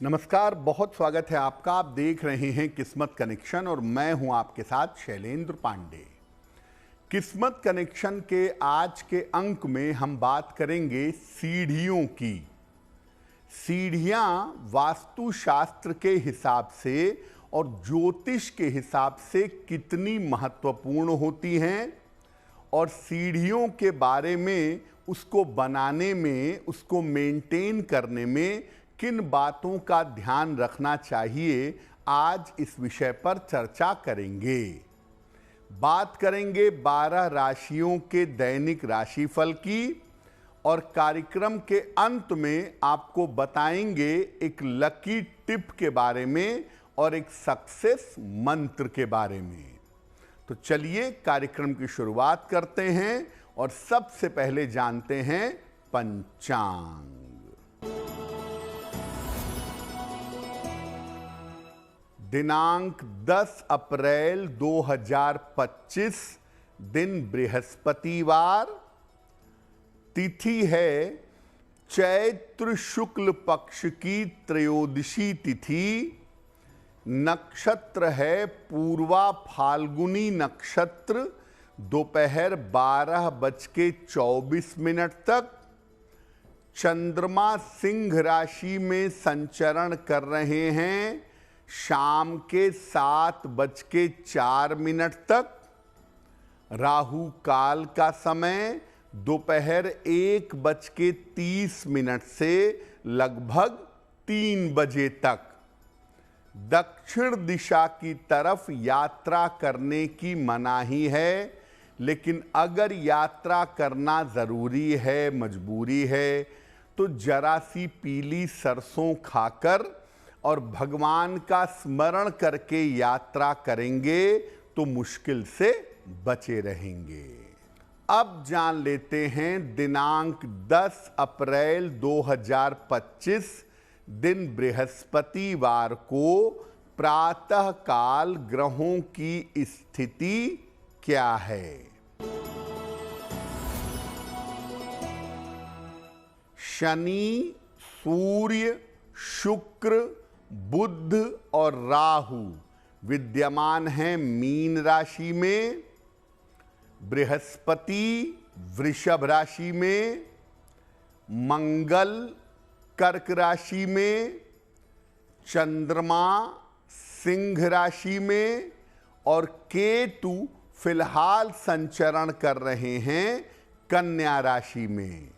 नमस्कार, बहुत स्वागत है आपका। आप देख रहे हैं किस्मत कनेक्शन और मैं हूं आपके साथ शैलेंद्र पांडे। किस्मत कनेक्शन के आज के अंक में हम बात करेंगे सीढ़ियों की। सीढ़ियां वास्तुशास्त्र के हिसाब से और ज्योतिष के हिसाब से कितनी महत्वपूर्ण होती हैं और सीढ़ियों के बारे में, उसको बनाने में, उसको मेंटेन करने में किन बातों का ध्यान रखना चाहिए, आज इस विषय पर चर्चा करेंगे। बात करेंगे 12 राशियों के दैनिक राशिफल की और कार्यक्रम के अंत में आपको बताएंगे एक लकी टिप के बारे में और एक सक्सेस मंत्र के बारे में। तो चलिए कार्यक्रम की शुरुआत करते हैं और सबसे पहले जानते हैं पंचांग। दिनांक 10 अप्रैल 2025, दिन बृहस्पतिवार, तिथि है चैत्र शुक्ल पक्ष की त्रयोदशी तिथि, नक्षत्र है पूर्वा फाल्गुनी नक्षत्र, दोपहर 12:24 तक। चंद्रमा सिंह राशि में संचरण कर रहे हैं शाम के 7:04 तक। राहु काल का समय दोपहर 1:30 से लगभग 3 बजे तक। दक्षिण दिशा की तरफ यात्रा करने की मनाही है, लेकिन अगर यात्रा करना जरूरी है, मजबूरी है, तो जरा सी पीली सरसों खाकर और भगवान का स्मरण करके यात्रा करेंगे तो मुश्किल से बचे रहेंगे। अब जान लेते हैं दिनांक 10 अप्रैल 2025, दिन बृहस्पतिवार को प्रातः काल ग्रहों की स्थिति क्या है। शनि, सूर्य, शुक्र, बुध और राहु विद्यमान हैं मीन राशि में, बृहस्पति वृषभ राशि में, मंगल कर्क राशि में, चंद्रमा सिंह राशि में और केतु फिलहाल संचरण कर रहे हैं कन्या राशि में।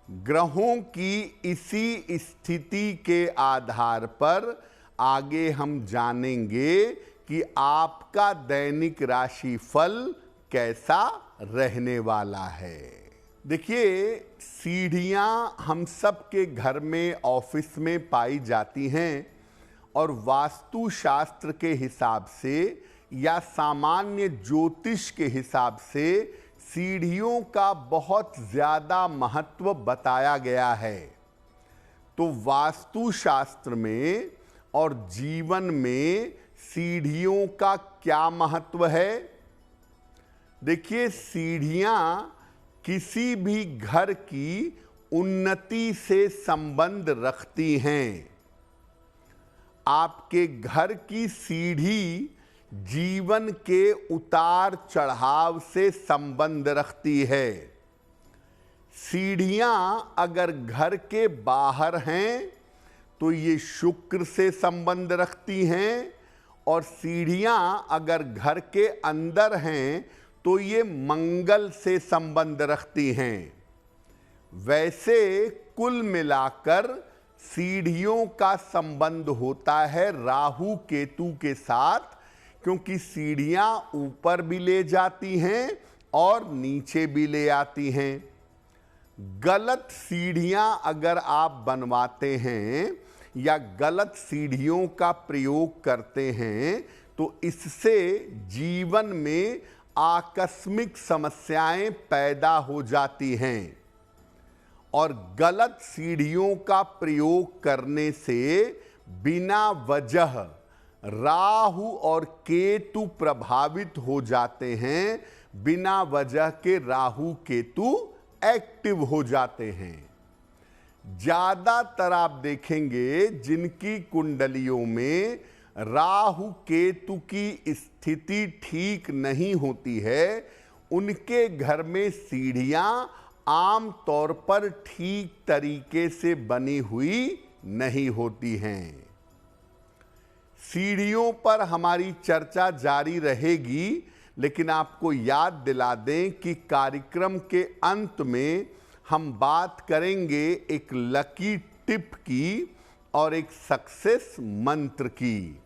ग्रहों की इसी स्थिति के आधार पर आगे हम जानेंगे कि आपका दैनिक राशिफल कैसा रहने वाला है। देखिए, सीढ़ियां हम सब के घर में, ऑफिस में पाई जाती हैं और वास्तुशास्त्र के हिसाब से या सामान्य ज्योतिष के हिसाब से सीढ़ियों का बहुत ज़्यादा महत्व बताया गया है। तो वास्तुशास्त्र में और जीवन में सीढ़ियों का क्या महत्व है? देखिए, सीढ़ियां किसी भी घर की उन्नति से संबंध रखती हैं। आपके घर की सीढ़ी जीवन के उतार चढ़ाव से संबंध रखती है। सीढ़ियां अगर घर के बाहर हैं तो ये शुक्र से संबंध रखती हैं और सीढ़ियां अगर घर के अंदर हैं तो ये मंगल से संबंध रखती हैं। वैसे कुल मिलाकर सीढ़ियों का संबंध होता है राहु केतु के साथ, क्योंकि सीढ़ियां ऊपर भी ले जाती हैं और नीचे भी ले आती हैं। गलत सीढ़ियां अगर आप बनवाते हैं या गलत सीढ़ियों का प्रयोग करते हैं तो इससे जीवन में आकस्मिक समस्याएं पैदा हो जाती हैं और गलत सीढ़ियों का प्रयोग करने से बिना वजह राहु और केतु प्रभावित हो जाते हैं। बिना वजह के राहु केतु एक्टिव हो जाते हैं। ज्यादातर आप देखेंगे जिनकी कुंडलियों में राहु केतु की स्थिति ठीक नहीं होती है, उनके घर में सीढ़ियां आम तौर पर ठीक तरीके से बनी हुई नहीं होती हैं। सीढ़ियों पर हमारी चर्चा जारी रहेगी, लेकिन आपको याद दिला दें कि कार्यक्रम के अंत में हम बात करेंगे एक लकी टिप की और एक सक्सेस मंत्र की।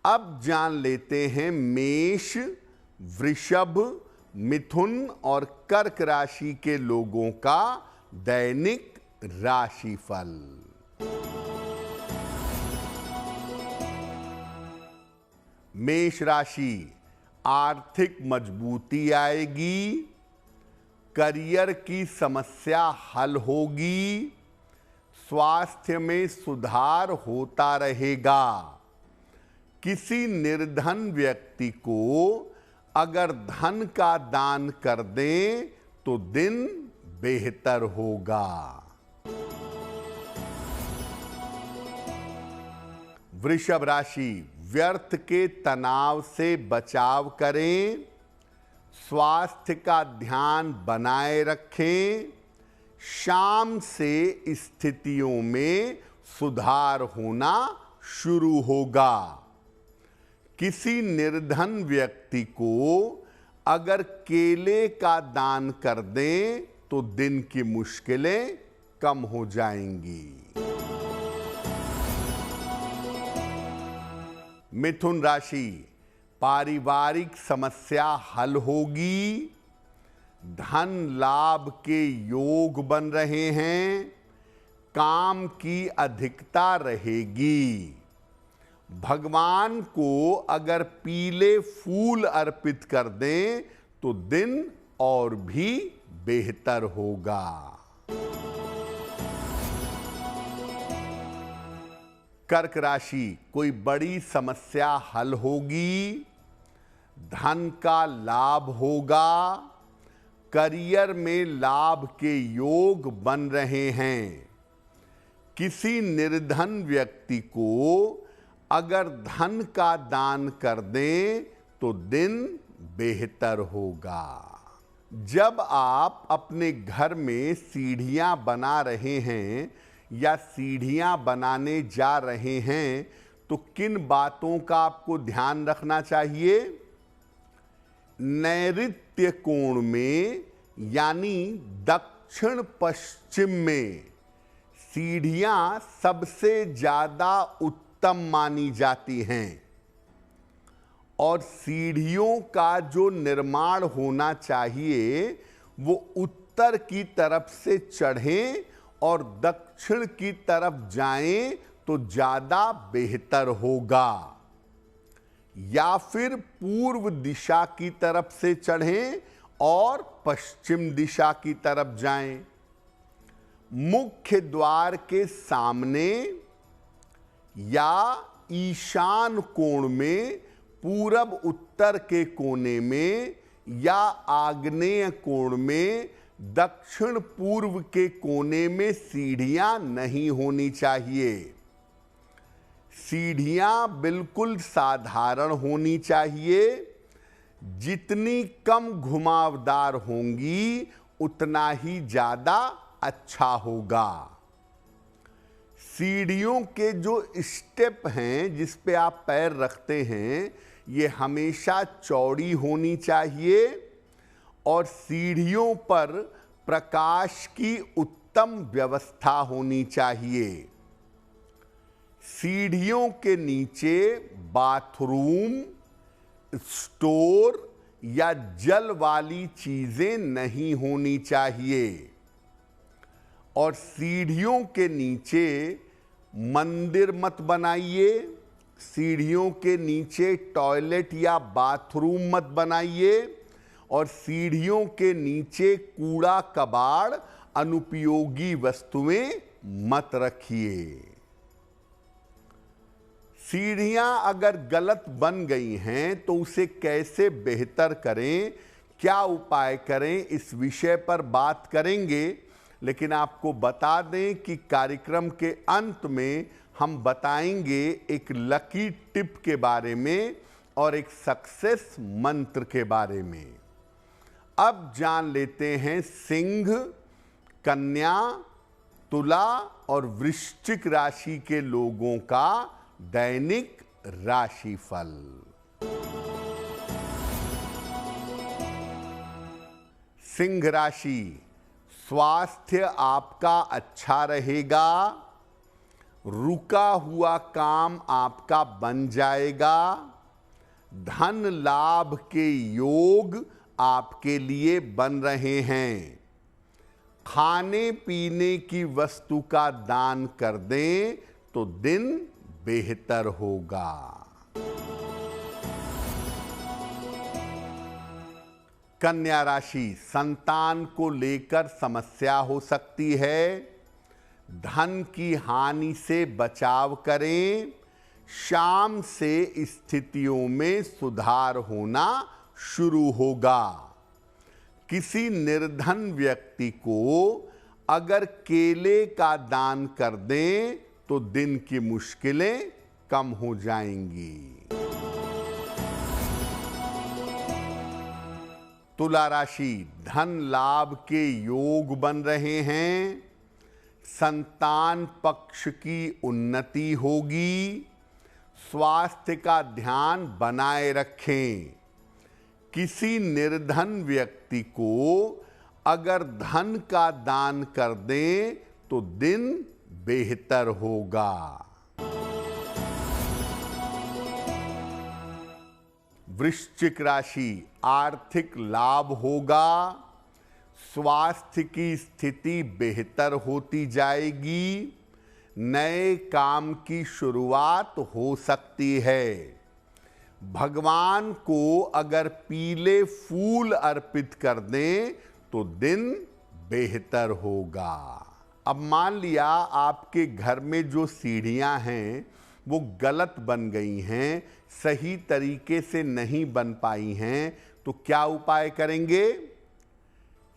अब जान लेते हैं मेष, वृषभ, मिथुन और कर्क राशि के लोगों का दैनिक राशिफल। मेष राशि, आर्थिक मजबूती आएगी, करियर की समस्या हल होगी, स्वास्थ्य में सुधार होता रहेगा। किसी निर्धन व्यक्ति को अगर धन का दान कर दें तो दिन बेहतर होगा। वृषभ राशि, व्यर्थ के तनाव से बचाव करें, स्वास्थ्य का ध्यान बनाए रखें, शाम से स्थितियों में सुधार होना शुरू होगा। किसी निर्धन व्यक्ति को अगर केले का दान कर दें तो दिन की मुश्किलें कम हो जाएंगी। मिथुन राशि, पारिवारिक समस्या हल होगी, धन लाभ के योग बन रहे हैं, काम की अधिकता रहेगी। भगवान को अगर पीले फूल अर्पित कर दें तो दिन और भी बेहतर होगा। कर्क राशि, कोई बड़ी समस्या हल होगी, धन का लाभ होगा, करियर में लाभ के योग बन रहे हैं। किसी निर्धन व्यक्ति को अगर धन का दान कर दें तो दिन बेहतर होगा। जब आप अपने घर में सीढ़ियां बना रहे हैं या सीढ़ियां बनाने जा रहे हैं तो किन बातों का आपको ध्यान रखना चाहिए? नैऋत्य कोण में यानी दक्षिण पश्चिम में सीढ़ियां सबसे ज्यादा उत्तम मानी जाती हैं और सीढ़ियों का जो निर्माण होना चाहिए वो उत्तर की तरफ से चढ़ें और दक्षिण की तरफ जाएं तो ज्यादा बेहतर होगा, या फिर पूर्व दिशा की तरफ से चढ़ें और पश्चिम दिशा की तरफ जाएं। मुख्य द्वार के सामने या ईशान कोण में, पूरब उत्तर के कोने में या आग्नेय कोण में, दक्षिण पूर्व के कोने में सीढ़ियां नहीं होनी चाहिए। सीढ़ियां बिल्कुल साधारण होनी चाहिए। जितनी कम घुमावदार होंगी उतना ही ज्यादा अच्छा होगा। सीढ़ियों के जो स्टेप हैं जिस पे आप पैर रखते हैं ये हमेशा चौड़ी होनी चाहिए और सीढ़ियों पर प्रकाश की उत्तम व्यवस्था होनी चाहिए। सीढ़ियों के नीचे बाथरूम, स्टोर या जल वाली चीजें नहीं होनी चाहिए और सीढ़ियों के नीचे मंदिर मत बनाइए, सीढ़ियों के नीचे टॉयलेट या बाथरूम मत बनाइए और सीढ़ियों के नीचे कूड़ा कबाड़, अनुपयोगी वस्तुएं मत रखिए। सीढ़ियां अगर गलत बन गई हैं तो उसे कैसे बेहतर करें, क्या उपाय करें, इस विषय पर बात करेंगे। लेकिन आपको बता दें कि कार्यक्रम के अंत में हम बताएंगे एक लकी टिप के बारे में और एक सक्सेस मंत्र के बारे में। अब जान लेते हैं सिंह, कन्या, तुला और वृश्चिक राशि के लोगों का दैनिक राशिफल। सिंह राशि, स्वास्थ्य आपका अच्छा रहेगा, रुका हुआ काम आपका बन जाएगा, धन लाभ के योग आपके लिए बन रहे हैं। खाने पीने की वस्तु का दान कर दें तो दिन बेहतर होगा। कन्या राशि, संतान को लेकर समस्या हो सकती है, धन की हानि से बचाव करें, शाम से स्थितियों में सुधार होना शुरू होगा। किसी निर्धन व्यक्ति को अगर केले का दान कर दें तो दिन की मुश्किलें कम हो जाएंगी। तुला राशि, धन लाभ के योग बन रहे हैं, संतान पक्ष की उन्नति होगी, स्वास्थ्य का ध्यान बनाए रखें। किसी निर्धन व्यक्ति को अगर धन का दान कर दें तो दिन बेहतर होगा। वृश्चिक राशि, आर्थिक लाभ होगा, स्वास्थ्य की स्थिति बेहतर होती जाएगी, नए काम की शुरुआत हो सकती है। भगवान को अगर पीले फूल अर्पित कर दें तो दिन बेहतर होगा। अब मान लिया आपके घर में जो सीढ़ियां हैं वो गलत बन गई हैं, सही तरीके से नहीं बन पाई हैं, तो क्या उपाय करेंगे?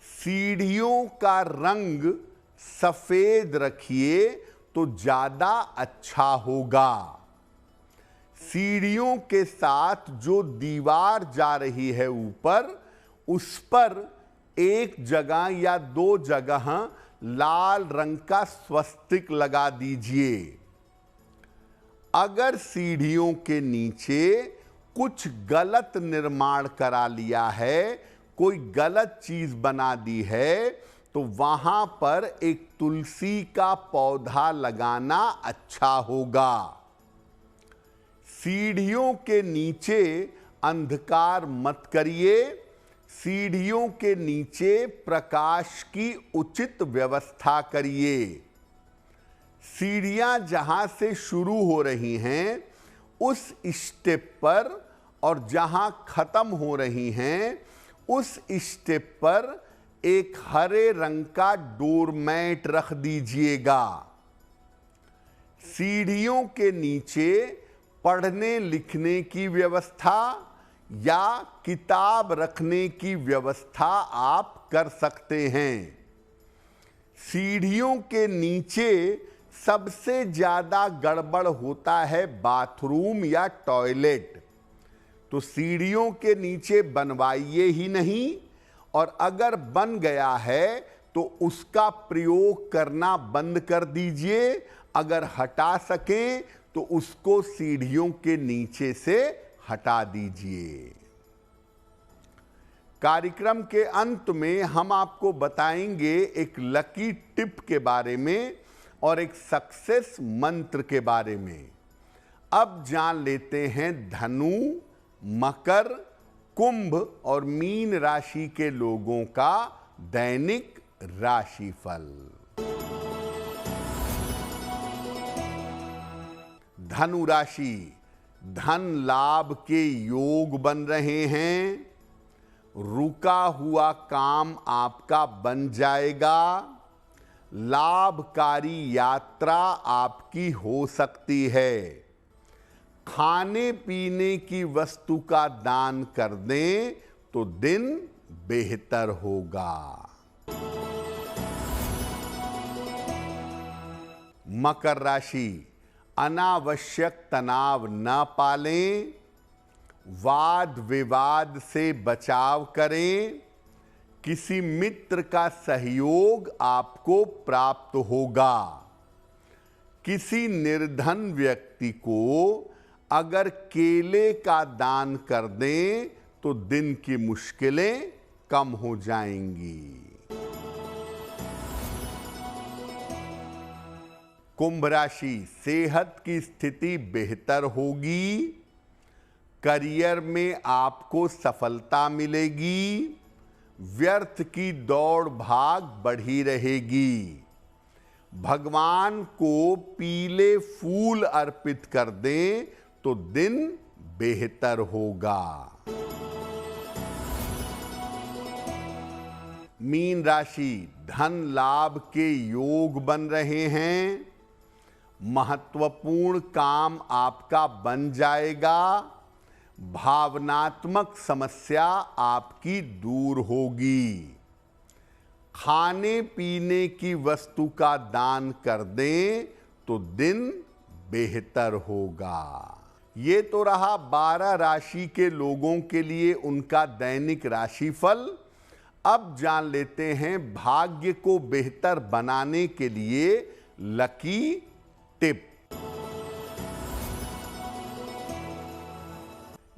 सीढ़ियों का रंग सफेद रखिए तो ज्यादा अच्छा होगा। सीढ़ियों के साथ जो दीवार जा रही है ऊपर, उस पर एक जगह या दो जगह लाल रंग का स्वस्तिक लगा दीजिए। अगर सीढ़ियों के नीचे कुछ गलत निर्माण करा लिया है, कोई गलत चीज बना दी है, तो वहां पर एक तुलसी का पौधा लगाना अच्छा होगा। सीढ़ियों के नीचे अंधकार मत करिए, सीढ़ियों के नीचे प्रकाश की उचित व्यवस्था करिए। सीढ़ियां जहां से शुरू हो रही हैं उस स्टेप पर और जहां खत्म हो रही हैं उस स्टेप पर एक हरे रंग का डोरमैट रख दीजिएगा। सीढ़ियों के नीचे पढ़ने लिखने की व्यवस्था या किताब रखने की व्यवस्था आप कर सकते हैं। सीढ़ियों के नीचे सबसे ज्यादा गड़बड़ होता है बाथरूम या टॉयलेट, तो सीढ़ियों के नीचे बनवाइए ही नहीं, और अगर बन गया है तो उसका प्रयोग करना बंद कर दीजिए। अगर हटा सकें तो उसको सीढ़ियों के नीचे से हटा दीजिए। कार्यक्रम के अंत में हम आपको बताएंगे एक लकी टिप के बारे में और एक सक्सेस मंत्र के बारे में। अब जान लेते हैं धनु, मकर, कुंभ और मीन राशि के लोगों का दैनिक राशिफल। धनु राशि, धन लाभ के योग बन रहे हैं, रुका हुआ काम आपका बन जाएगा, लाभकारी यात्रा आपकी हो सकती है। खाने पीने की वस्तु का दान कर दें तो दिन बेहतर होगा। मकर राशि, अनावश्यक तनाव न पालें, वाद विवाद से बचाव करें, किसी मित्र का सहयोग आपको प्राप्त होगा। किसी निर्धन व्यक्ति को अगर केले का दान कर दें तो दिन की मुश्किलें कम हो जाएंगी। कुंभ राशि, सेहत की स्थिति बेहतर होगी, करियर में आपको सफलता मिलेगी, व्यर्थ की दौड़ भाग बढ़ी रहेगी। भगवान को पीले फूल अर्पित कर दें तो दिन बेहतर होगा। मीन राशि, धन लाभ के योग बन रहे हैं, महत्वपूर्ण काम आपका बन जाएगा, भावनात्मक समस्या आपकी दूर होगी। खाने पीने की वस्तु का दान कर दें तो दिन बेहतर होगा। ये तो रहा 12 राशि के लोगों के लिए उनका दैनिक राशिफल। अब जान लेते हैं भाग्य को बेहतर बनाने के लिए लकी टिप।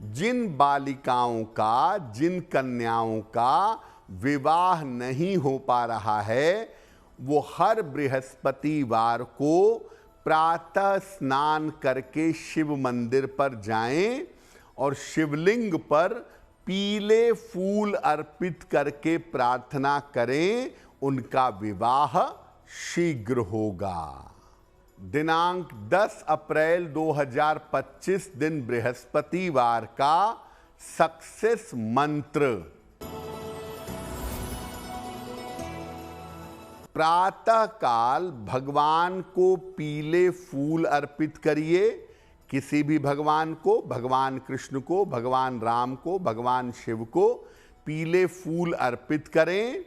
जिन बालिकाओं का, जिन कन्याओं का विवाह नहीं हो पा रहा है, वो हर बृहस्पतिवार को प्रातः स्नान करके शिव मंदिर पर जाएं और शिवलिंग पर पीले फूल अर्पित करके प्रार्थना करें, उनका विवाह शीघ्र होगा। दिनांक 10 अप्रैल 2025 दिन बृहस्पतिवार का सक्सेस मंत्र। प्रातः काल भगवान को पीले फूल अर्पित करिए, किसी भी भगवान को, भगवान कृष्ण को, भगवान राम को, भगवान शिव को पीले फूल अर्पित करें।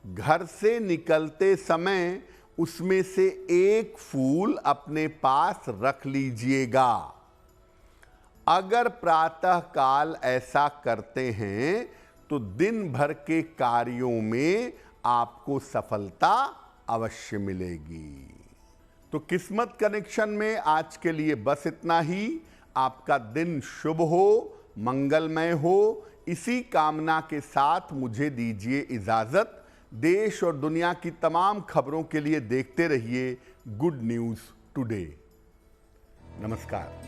घर से निकलते समय उसमें से एक फूल अपने पास रख लीजिएगा। अगर प्रातः काल ऐसा करते हैं तो दिन भर के कार्यों में आपको सफलता अवश्य मिलेगी। तो किस्मत कनेक्शन में आज के लिए बस इतना ही। आपका दिन शुभ हो, मंगलमय हो, इसी कामना के साथ मुझे दीजिए इजाजत। देश और दुनिया की तमाम खबरों के लिए देखते रहिए गुड न्यूज़ टुडे। नमस्कार।